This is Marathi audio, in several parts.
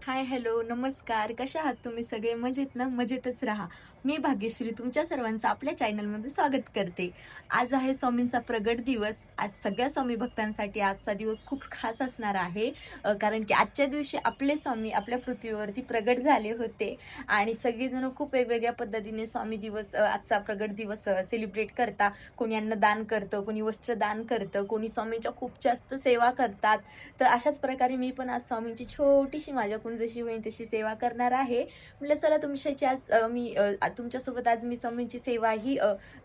हाय, हॅलो, नमस्कार. कशा आहात तुम्ही सगळे? मजेत ना? मजेतच राहा. मी भाग्यश्री तुमच्या सर्वांचं आपल्या चॅनलमध्ये स्वागत करते. आज आहे स्वामींचा प्रगट दिवस. आज सगळ्या स्वामी भक्तांसाठी आजचा दिवस खूप खास असणार आहे. कारण की आजच्या दिवशी आपले स्वामी आपल्या पृथ्वीवरती प्रगट झाले होते आणि सगळेजण खूप वेगवेगळ्या पद्धतीने स्वामी दिवस आजचा प्रगट दिवस सेलिब्रेट करता. कोणी अन्नदान करतं, कोणी वस्त्रदान करतं, कोणी स्वामींच्या खूप जास्त सेवा करतात. तर अशाच प्रकारे मी पण आज स्वामींची छोटीशी माझ्याकडून जशी होईल तशी सेवा करणार आहे. म्हटलं चला तुमच्याशी आज तुमच्यासोबत आज मी स्वामींची सेवा ही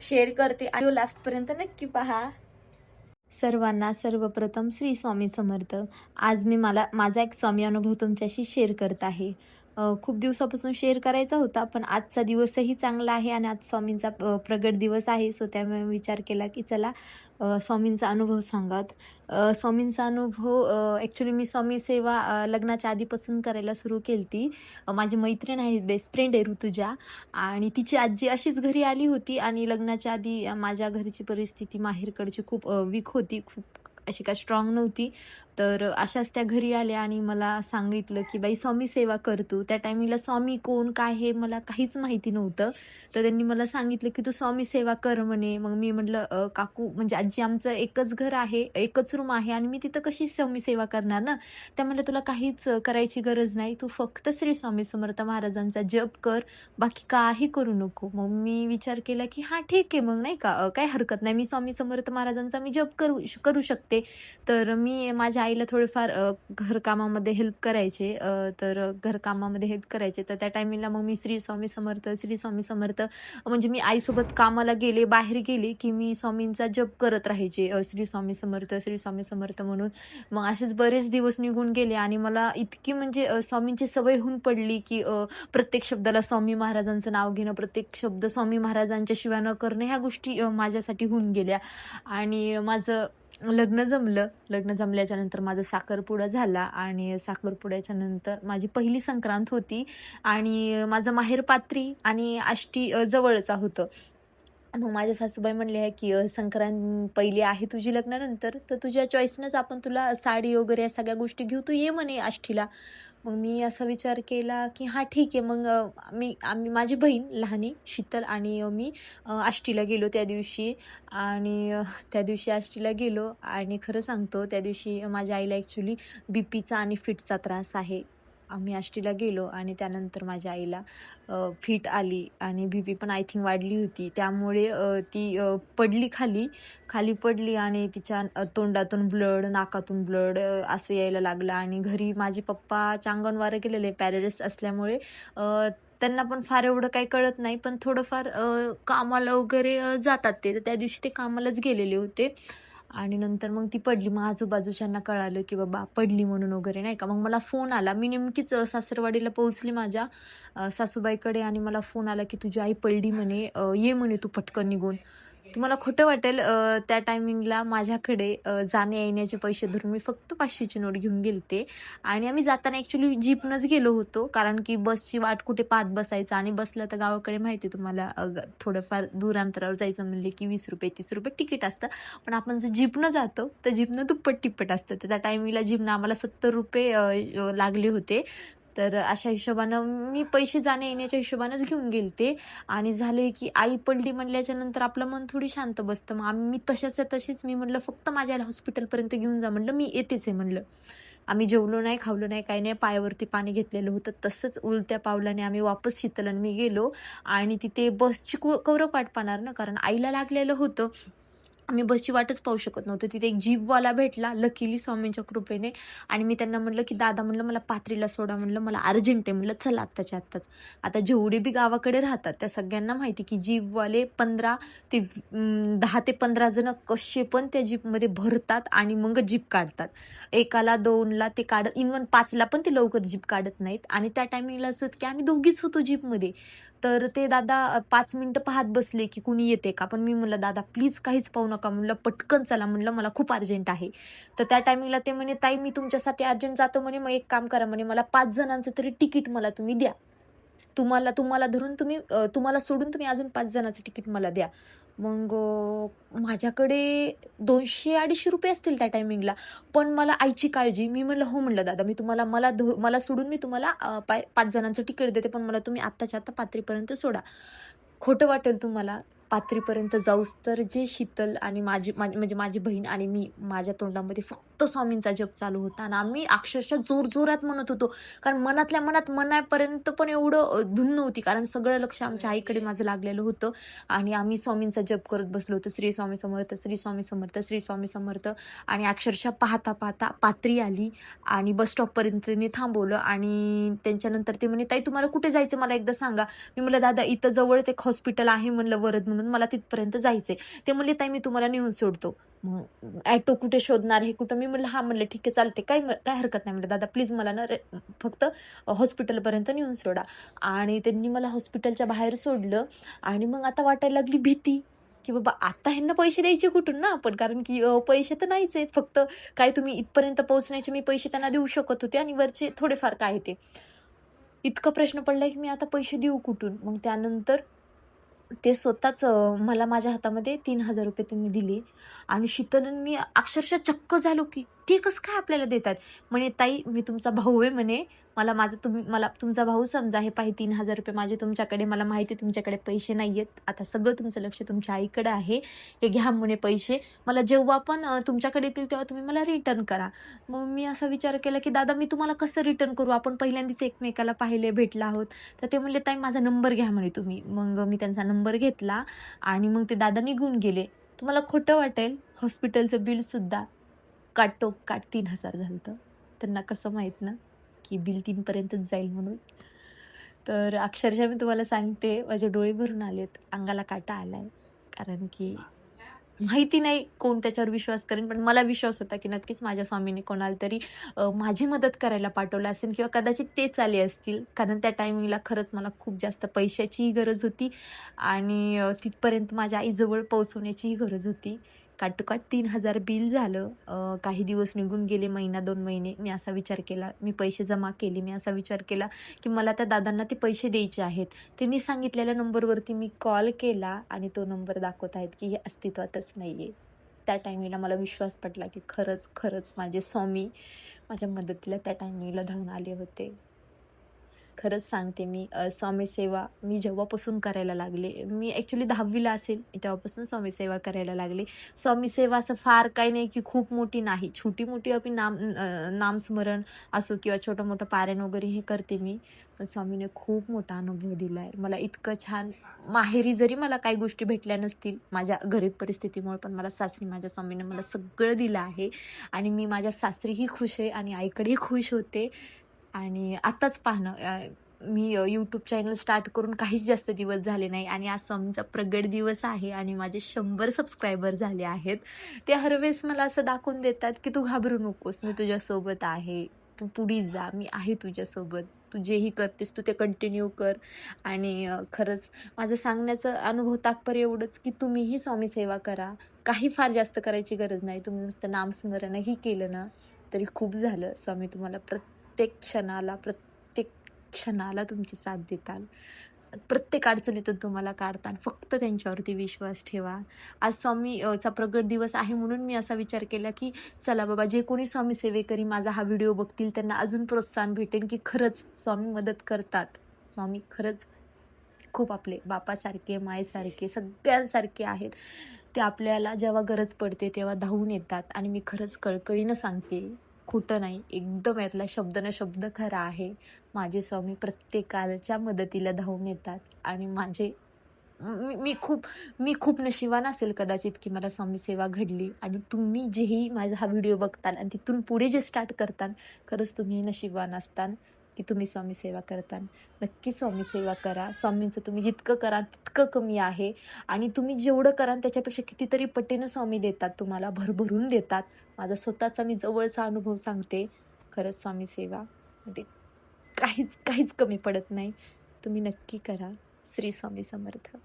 शेअर करते आणि लास्टपर्यंत नक्की पहा. सर्वांना सर्वप्रथम श्री स्वामी समर्थ. आज मी माझा एक स्वामी अनुभव तुमच्याशी शेअर करत आहे. खूप दिवसापासून शेअर करायचा होता, पण आजचा दिवसही चांगला आहे आणि आज स्वामींचा प्रगट दिवस आहे. सो त्यामुळे विचार केला की चला स्वामींचा अनुभव सांगात. स्वामींचा अनुभव ॲक्च्युली मी स्वामी सेवा लग्नाच्या आधीपासून करायला सुरू केली ती. माझी मैत्रीण आहे, बेस्ट फ्रेंड आहे ऋतुजा, आणि तिची आजी अशीच घरी आली होती आणि लग्नाच्या आधी माझ्या घरची परिस्थिती माहेरकडची खूप वीक होती, खूप अशी काय स्ट्रॉंग नव्हती. तर अशाच त्या घरी आल्या आणि मला सांगितलं की बाई स्वामी सेवा करतो. त्या टायमिंगला स्वामी कोण काय हे मला काहीच माहिती नव्हतं. तर त्यांनी मला सांगितलं की तू स्वामी सेवा कर म्हणे. मग मी म्हटलं काकू म्हणजे आजी आमचं एकच घर आहे, एकच रूम आहे आणि मी तिथं कशी स्वामी सेवा करणार ना. त्या म्हणलं तुला काहीच करायची गरज नाही, तू फक्त श्री स्वामी समर्थ महाराजांचा जप कर, बाकी काही करू नको. मग मी विचार केला की हां ठीक आहे, मग नाही का काही हरकत नाही, मी स्वामी समर्थ महाराजांचा मी जप करू शकते. तर मी माझ्या आईला थोडेफार घरकामामध्ये हेल्प करायचे. तर त्या टायमिंगला मग मी श्री स्वामी समर्थ श्री स्वामी समर्थ म्हणजे मी आईसोबत कामाला गेले, बाहेर गेले की मी स्वामींचा जप करत राहायचे, श्री स्वामी समर्थ म्हणून. मग असेच बरेच दिवस निघून गेले आणि मला इतकी म्हणजे स्वामींची सवय होऊन पडली की प्रत्येक शब्दाला स्वामी महाराजांचं नाव घेणं, प्रत्येक शब्द स्वामी महाराजांच्या शिवाय न करणं, ह्या गोष्टी माझ्यासाठी होऊन गेल्या. आणि माझं लग्न जमल्याच्या नंतर माझा साखरपुडा झाला आणि साखरपुड्याच्या नंतर माझी पहिली संक्रांत होती आणि माझं माहेर पात्री आणि आष्टी जवळच होतं. मग माझ्या सासूबाई म्हणले आहे की संक्रांत पहिली आहे तुझी लग्नानंतर, तर तुझ्या चॉईसनंच आपण तुला साडी वगैरे या सगळ्या गोष्टी घेऊ, तू ये म्हणे आष्टीला. मग मी असा विचार केला की हां ठीक आहे. मग आम्ही माझी बहीण लहानी शीतल आणि मी आष्टीला गेलो त्या दिवशी. आणि त्या दिवशी आष्टीला गेलो आणि खरं सांगतो त्या दिवशी माझ्या आईला ॲक्च्युली बीपीचा आणि फिटचा त्रास आहे. आम्ही आष्टीला गेलो आणि त्यानंतर माझ्या आईला फिट आली आणि बी पी पण आय थिंक वाढली होती. त्यामुळे ती पडली खाली पडली आणि तिच्या तोंडातून ब्लड, नाकातून ब्लड असं यायला लागलं. आणि घरी माझे पप्पा अंगणवारी गेलेले, पॅरालिसिस असल्यामुळे त्यांना पण फार एवढं काही कळत नाही, पण थोडंफार कामाला वगैरे जातात ते. तर त्या दिवशी ते कामालाच गेलेले होते आणि नंतर मग ती पडली. मग आजूबाजूच्यांना कळालं की बाबा पडली म्हणून वगैरे नाही का. मग मला फोन आला, मी नेमकीच सासरवाडीला पोहोचली माझ्या सासूबाईकडे आणि मला फोन आला की तुझी आई पडली म्हणे, ये म्हणे तू पटकन निघून. तुम्हाला खोटं वाटेल, त्या टायमिंगला माझ्याकडे जाण्या येण्याचे पैसे धरून मी फक्त 500ची नोट घेऊन गेलते. आणि आम्ही जाताना ॲक्च्युली जीपनंच गेलो होतो, कारण की बसची वाट कुठे पाहत बसायचं. आणि बसला तर गावाकडे माहिती तुम्हाला थोडंफार दूर अंतरावर जायचं म्हणले की 20 रुपये 30 रुपये तिकीट असतं. पण आपण जर जीपनं जातो तर जीपनं दुप्पट तिप्पट असतं. तर त्या टायमिंगला जीपनं आम्हाला 70 रुपये लागले होते. तर अशा हिशोबानं मी पैसे जाण्या येण्याच्या हिशोबानंच घेऊन गेलते. आणि झाले की आई पडली म्हणल्याच्या नंतर आपलं मन थोडी शांत बसतं. मग मी तशीच मी म्हटलं फक्त माझ्या हॉस्पिटलपर्यंत घेऊन जा म्हटलं, मी येतेच आहे म्हणलं. आम्ही जेवलो नाही, खावलो नाही, काही नाही, पायावरती पाणी घेतलेलं होतं. तसंच उलट्या पावलाने आम्ही वापस शीतल आणि मी गेलो. आणि तिथे बसची कौरव वाट पाहणार ना, कारण आईला लागलेलं होतं. आम्ही बसची वाटच पाहू शकत नव्हतो. तिथे एक जीपवाला भेटला लकीली स्वामींच्या कृपेने. आणि मी त्यांना म्हटलं की दादा म्हणलं मला पात्रीला सोडा, म्हणलं मला अर्जंट आहे, म्हणलं चला आत्ताच्या आत्ताच. आता जेवढे बी गावाकडे राहतात त्या सगळ्यांना माहिती की जीपवाले 10 ते 15 जण कसे पण त्या जीपमध्ये भरतात आणि मग जीप काढतात. 1ला 2ला ते काढत, इव्हन 5ला पण ते लवकर जीप काढत नाहीत. आणि त्या टायमिंगला असं होतं की आम्ही दोघीच होतो जीपमध्ये. तर ते दादा 5 मिनिटं पाहत बसले की कुणी येते का. पण मी म्हणलं दादा प्लीज काहीच पाहू नका, म्हणलं पटकन चला, म्हणलं मला खूप अर्जंट आहे. तर त्या टायमिंगला ते म्हणे ताई मी तुमच्यासाठी अर्जंट जातो म्हणे, मग एक काम करा म्हणे, मला 5 जणांचं तरी तिकीट मला तुम्ही द्या. तुम्हाला तुम्हाला धरून तुम्ही तुम्हाला सोडून तुम्ही अजून 5 जणांचं तिकीट मला द्या. मग माझ्याकडे 200-250 रुपये असतील त्या टायमिंगला. पण मला आईची काळजी. मी म्हणलं, "हो," म्हणलं, "दादा, मी तुम्हाला मला सोडून मी तुम्हाला 5 जणांचं तिकीट देते, पण मला तुम्ही आत्ताच्या आत्ता पाथरीपर्यंत सोडा." खोटं वाटेल तुम्हाला, पाथरीपर्यंत जाऊस तर जे शीतल आणि म्हणजे माझी बहीण आणि मी, माझ्या तोंडामध्ये फक्त स्वामींचा जप चालू होता आणि आम्ही अक्षरशः जोरजोरात म्हणत होतो. कारण मनातल्या मनात म्हणायपर्यंत पण एवढं धून नव्हती. कारण सगळं लक्ष आमच्या आईकडे माझं लागलेलं होतं आणि आम्ही स्वामींचा जप करत बसलो होतो. श्री स्वामी समर्थ, श्री स्वामी समर्थ, श्री स्वामी समर्थ. आणि अक्षरशः पाहता पाहता पाथरी आली आणि बस स्टॉपपर्यंत त्यांनी थांबवलं आणि त्यांच्यानंतर ते म्हणे, "ताई, तुम्हाला कुठे जायचं मला एकदा सांगा." मी म्हणलं, "दादा, इथं जवळच एक हॉस्पिटल आहे म्हणलं वरद म्हणून, मला तिथपर्यंत जायचंय." ते म्हणले, "ताई, मी तुम्हाला नेऊन सोडतो." मग ॲटो कुठे शोधणार हे कुठं? मी म्हणलं, "हां," म्हणलं, "ठीक आहे, चालते, काय हरकत नाही." म्हणलं, "दादा, प्लीज मला ना फक्त हॉस्पिटलपर्यंत नेऊन सोडा." आणि त्यांनी मला हॉस्पिटलच्या बाहेर सोडलं आणि मग आता वाटायला लागली भीती, की बाबा आता ह्यांना पैसे द्यायचे कुठून ना आपण, कारण की पैसे तर नाहीच आहेत. फक्त काय तुम्ही इथपर्यंत पोहोचण्याचे मी पैसे त्यांना देऊ शकत होते आणि वरचे थोडेफार काय आहे ते. इतका प्रश्न पडलाय की मी आता पैसे देऊ कुठून? मग त्यानंतर ते स्वतःच मला माझ्या हातामध्ये 3,000 रुपये त्यांनी दिले आणि शीतल आणि मी अक्षरशः चक्क झालो, की ते कसं काय आपल्याला देतात? म्हणे, "ताई, मी तुमचा भाऊ आहे," म्हणे. मला तुमचा भाऊ समजा. हे पाही 3,000 रुपये माझे तुमच्याकडे. मला माहिती आहे तुमच्याकडे पैसे नाहीयेत. आता सगळं तुमचं लक्ष तुमच्या आईकडे आहे. हे घ्या म्हणे पैसे. मला जेव्हा पण तुमच्याकडे येतील तेव्हा तुम्ही मला रिटर्न करा. मग मी असा विचार केला, की दादा, मी तुम्हाला कसं रिटर्न करू? आपण पहिल्यांदाच एकमेकाला पाहिले, भेटलो आहोत. तर ते म्हणले, "ताई, माझा नंबर घ्या," म्हणे तुम्ही. मग मी त्यांचा नंबर घेतला आणि मग ते दादा निघून गेले. तुम्हाला खोटं वाटेल, हॉस्पिटलचं बिलसुद्धा काटोकाट 3,000 झालं होतं. त्यांना कसं माहीत ना, की बिल 3 पर्यंतच जाईल म्हणून. तर अक्षरशः मी तुम्हाला सांगते, माझे डोळे भरून आलेत, अंगाला काटा आलाय. कारण की माहिती नाही कोण त्याच्यावर विश्वास करेन, पण मला विश्वास होता, की नक्कीच माझ्या स्वामीने कोणाला तरी माझी मदत करायला पाठवलं असेल किंवा कदाचित तेच आले असतील. कारण त्या टायमिंगला खरंच मला खूप जास्त पैशाचीही गरज होती आणि तिथपर्यंत माझ्या आईजवळ पोहोचवण्याचीही गरज होती. काठोकाठ 3,000 बिल झालं. काही दिवस निघून गेले, महिना 2 महिने. मी असा विचार केला, मी पैसे जमा केले. मी असा विचार केला, की मला त्या दादांना ते पैसे द्यायचे आहेत. त्यांनी सांगितलेल्या नंबरवरती मी कॉल केला आणि तो नंबर दाखवत आहेत, की हे अस्तित्वातच नाहीये. त्या टायमिंगला मला विश्वास पटला, की खरंच माझे स्वामी माझ्या मदतीला त्या टायमिंगला धावून आले होते. खरंच सांगते मी, स्वामी सेवा मी जेव्हापासून करायला लागले, मी ॲक्च्युली 10वीला असेल, तेव्हापासून स्वामी सेवा करायला लागले. स्वामी सेवा असं फार काही नाही, की खूप मोठी नाही. छोटी-मोठी आपली नामस्मरण असो किंवा छोटं-मोठं पारायण वगैरे हे करते मी. पण स्वामीने खूप मोठा अनुभव दिलाय. मला इतकं छान माहेरी जरी मला काही गोष्टी भेटल्या नसतील, माझ्या गरीब परिस्थितीमुळे, पण मला सासरी माझ्या स्वामीने मला सगळं दिलं आहे आणि मी माझ्या सासरीही खुश आहे आणि आईकडेही खुश होते. आणि आताच पाहणं, मी यूट्यूब चॅनल स्टार्ट करून काहीच जास्त दिवस झाले नाही आणि आज स्वामींचा प्रगट दिवस आहे आणि माझे 100 सबस्क्रायबर झाले आहेत. ते हरवेळेस मला असं दाखवून देतात, की "तू घाबरू नकोस, मी तुझ्यासोबत आहे. तू पुढे जा, मी आहे तुझ्यासोबत. तू जेही करतेस तू ते कंटिन्यू कर." आणि खरंच माझं सांगण्याचं अनुभव तात्पर्य एवढंच, की तुम्हीही स्वामी सेवा करा. काही फार जास्त करायची गरज नाही. तुम्ही नुसतं नामस्मरणही केलं ना, तरी खूप झालं. स्वामी तुम्हाला प्रत्येक क्षणाला तुमची साथ देताल. प्रत्येक अडचणीतून तुम्हाला काढताल. फक्त त्यांच्यावरती विश्वास ठेवा. आज स्वामी चा प्रगट दिवस आहे म्हणून मी असा विचार केला, की चला बाबा, जे कोणी स्वामी सेवेकरी माझा हा व्हिडिओ बघतील त्यांना अजून प्रोत्साहन भेटेल, की खरंच स्वामी मदत करतात. स्वामी खरंच खूप आपले बापासारखे, मायेसारखे, सगळ्यांसारखे आहेत. ते आपल्याला जेव्हा गरज पडते तेव्हा धावून येतात आणि मी खरंच कळकळीनं सांगते, खोटं नाही, एकदम यातला शब्द न शब्द खरा आहे. माझे स्वामी प्रत्येकाच्या मदतीला धावून येतात आणि मी खूप नशिबान असेल कदाचित, की मला स्वामी सेवा घडली आणि तुम्ही जेही माझा हा व्हिडिओ बघताल आणि तिथून पुढे जे स्टार्ट करताल, खरंच तुम्ही नशिबान असताल, की तुम्ही स्वामी सेवा करताल. नक्की स्वामी सेवा करा. स्वामींचं तुम्ही जितकं कराल तितकं कमी आहे आणि तुम्ही जेवढं कराल त्याच्यापेक्षा कितीतरी पटीनं स्वामी देतात तुम्हाला, भरभरून देतात. माझा स्वतःचा मी जवळचा अनुभव सांगते. खरंच स्वामी सेवा म्हणजे काहीच कमी पडत नाही. तुम्ही नक्की करा. श्री स्वामी समर्थ.